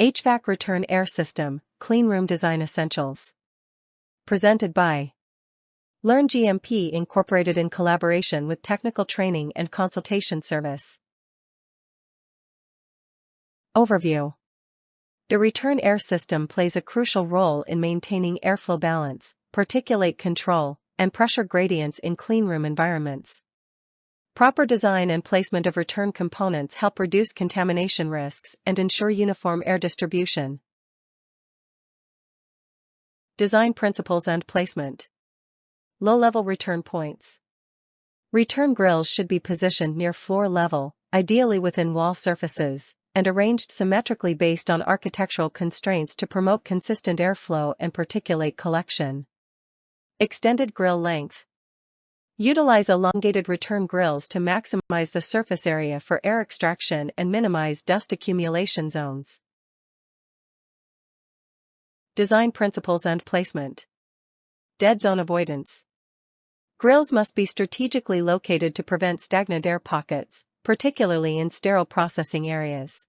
HVAC Return Air System, Cleanroom Design Essentials. Presented by Learn GMP Incorporated in collaboration with Technical Training and Consultation Service. Overview. The return air system plays a crucial role in maintaining airflow balance, particulate control, and pressure gradients in cleanroom environments. Proper design and placement of return components help reduce contamination risks and ensure uniform air distribution. Design principles and placement. Low-level return points. Return grills should be positioned near floor level, ideally within wall surfaces, and arranged symmetrically based on architectural constraints to promote consistent airflow and particulate collection. Extended grill length. Utilize elongated return grills to maximize the surface area for air extraction and minimize dust accumulation zones. Design principles and placement. Dead zone avoidance. Grills must be strategically located to prevent stagnant air pockets, particularly in sterile processing areas.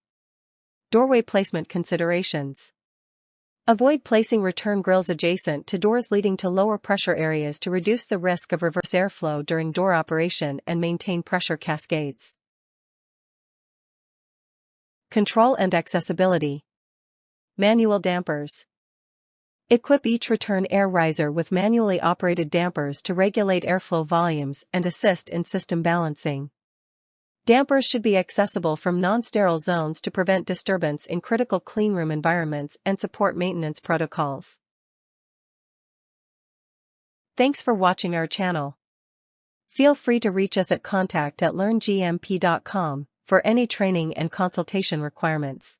Doorway placement considerations. Avoid placing return grills adjacent to doors leading to lower pressure areas to reduce the risk of reverse airflow during door operation and maintain pressure cascades. Control and accessibility. Manual dampers. Equip each return air riser with manually operated dampers to regulate airflow volumes and assist in system balancing. Dampers should be accessible from non-sterile zones to prevent disturbance in critical cleanroom environments and support maintenance protocols. Thanks for watching our channel. Feel free to reach us at contact@learngmp.com for any training and consultation requirements.